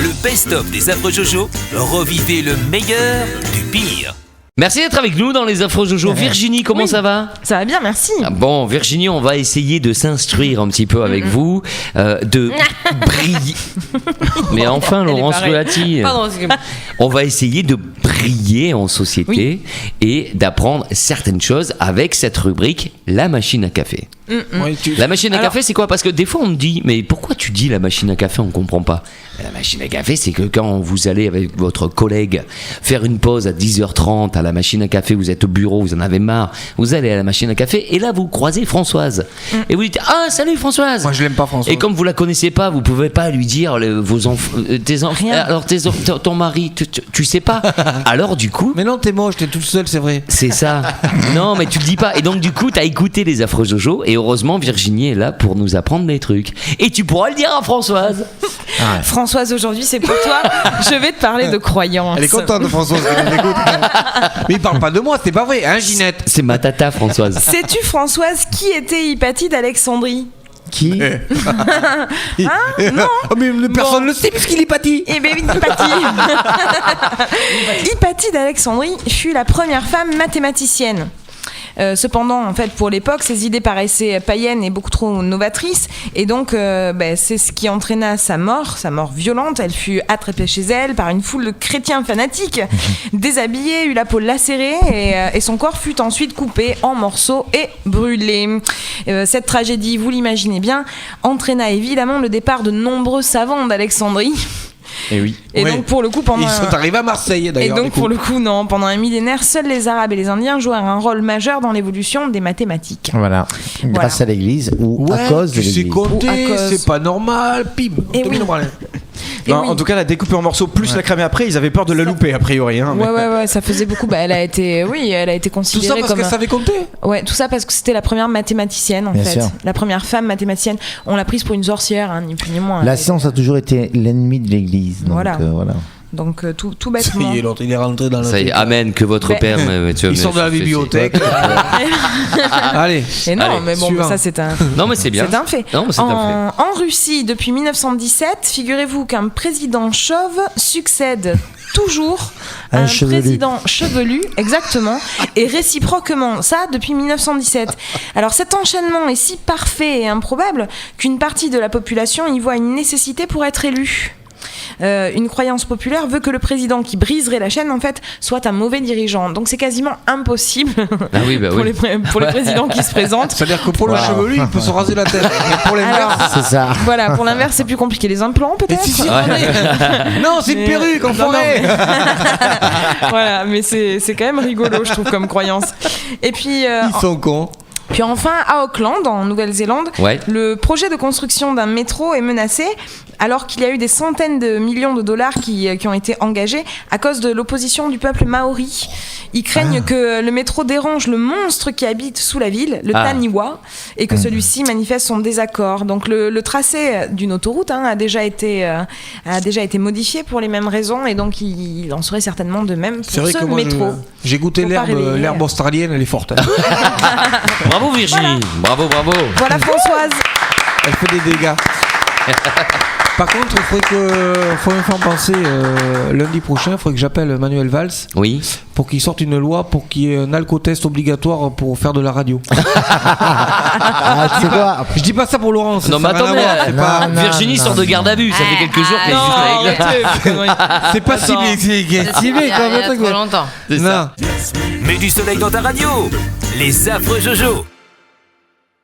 le best-of des affreux Jojo, revivez le meilleur du pire. Merci d'être avec nous dans les Affreux Jojo. Virginie, comment ça va ? Ça va bien, merci. Bon, Virginie, on va essayer de s'instruire un petit peu avec vous, de briller. Mais enfin, Laurence Relati, on va essayer de briller en société et d'apprendre certaines choses avec cette rubrique La machine à café. La machine à café, c'est quoi ? Parce que des fois, on me dit, mais pourquoi tu dis la machine à café ? On ne comprend pas. La machine à café, c'est que quand vous allez avec votre collègue faire une pause à 10h30 à la machine à café, vous êtes au bureau, vous en avez marre, vous allez à la machine à café et là, vous croisez Françoise. Et vous dites, ah, salut Françoise. Moi, je l'aime pas, Françoise. Et comme vous la connaissez pas, vous pouvez pas lui dire vos enfants, tes enfants. Alors, ton mari, tu sais pas. Alors, du coup. Mais non, t'es moche, t'es toute seule, c'est vrai. C'est ça. Non, mais tu le dis pas. Et donc, du coup, t'as écouté les Affreux Jojo et heureusement, Virginie est là pour nous apprendre des trucs. Et tu pourras le dire à Françoise. Françoise, aujourd'hui, c'est pour toi. Je vais te parler de croyances. Elle est contente de Françoise quand elle écoute. Mais il parle pas de moi, c'est pas vrai, hein, Ginette ? C'est ma tata, Françoise. Sais-tu, Françoise, qui était Hypatie d'Alexandrie ? Qui ? Non. Oh, mais personne ne le sait puisqu'il est Hypatie. Eh bien, Hypatie d'Alexandrie fut la première femme mathématicienne. Cependant, en fait, pour l'époque, ses idées paraissaient païennes et beaucoup trop novatrices, et donc c'est ce qui entraîna sa mort violente. Elle fut attrapée chez elle par une foule de chrétiens fanatiques, déshabillée, eut la peau lacérée, et son corps fut ensuite coupé en morceaux et brûlé. Cette tragédie, vous l'imaginez bien, entraîna évidemment le départ de nombreux savants d'Alexandrie. Et donc pour le coup Ils sont arrivés à Marseille d'ailleurs. Et donc pour le coup non, pendant un millénaire, seuls les Arabes et les Indiens jouèrent un rôle majeur dans l'évolution des mathématiques. Voilà, grâce à l'Église ou à cause de l'Église. Tu sais compter, c'est pas normal, pim. Et oui. Non, en tout cas, la découper en morceaux plus la cramer après, ils avaient peur de la louper a priori. Hein, ouais, ça faisait beaucoup. Elle a été considérée tout ça parce comme. qu'elle savait compter. Ouais, tout ça parce que c'était la première mathématicienne en Bien fait, sûr. la première femme mathématicienne. On l'a prise pour une sorcière, hein, ni plus ni moins. La science a toujours été l'ennemi de l'Église. Donc, voilà. Voilà. Donc tout bêtement. Ça y est, l'autre il est rentré dans le. Ça y est, amen, que votre père. Ils sont dans la bibliothèque. Allez. Et non, Allez, mais bon, suivant. ça c'est un. Non, mais c'est bien. C'est un fait. Non, mais c'est un fait. En Russie, depuis 1917, figurez-vous qu'un président chauve succède toujours à un président chevelu, exactement, et réciproquement, ça depuis 1917. Alors cet enchaînement est si parfait et improbable qu'une partie de la population y voit une nécessité pour être élu. Une croyance populaire veut que le président qui briserait la chaîne en fait soit un mauvais dirigeant, donc c'est quasiment impossible pour les présidents qui se présentent. C'est-à-dire que pour le chevelu il peut se raser la tête, mais pour l'inverse c'est ça. Voilà, pour l'inverse c'est plus compliqué, les implants peut-être. Non, c'est une perruque en forêt. Voilà, mais c'est quand même rigolo je trouve comme croyance. Et puis ils sont cons. Puis enfin, à Auckland, en Nouvelle-Zélande, le projet de construction d'un métro est menacé alors qu'il y a eu des centaines de millions de dollars qui ont été engagés à cause de l'opposition du peuple maori. Ils craignent que le métro dérange le monstre qui habite sous la ville, le Taniwa, et que celui-ci manifeste son désaccord. Donc le tracé d'une autoroute a déjà été modifié pour les mêmes raisons, et donc il en serait certainement de même pour ce métro. J'ai goûté l'herbe australienne, elle est forte. Bravo Virginie, bravo. Voilà Françoise. Elle fait des dégâts. Par contre, il faudrait me faire penser lundi prochain, il faudrait que j'appelle Manuel Valls pour qu'il sorte une loi pour qu'il y ait un alcotest obligatoire pour faire de la radio. Tu sais quoi ? Je dis pas ça pour Laurence. Non, mais attendez, Virginie sort de garde à vue, ça fait quelques jours qu'elle est c'est pas ciblé trop longtemps. C'est ça. Mets du soleil dans ta radio. Les Affreux Jojo.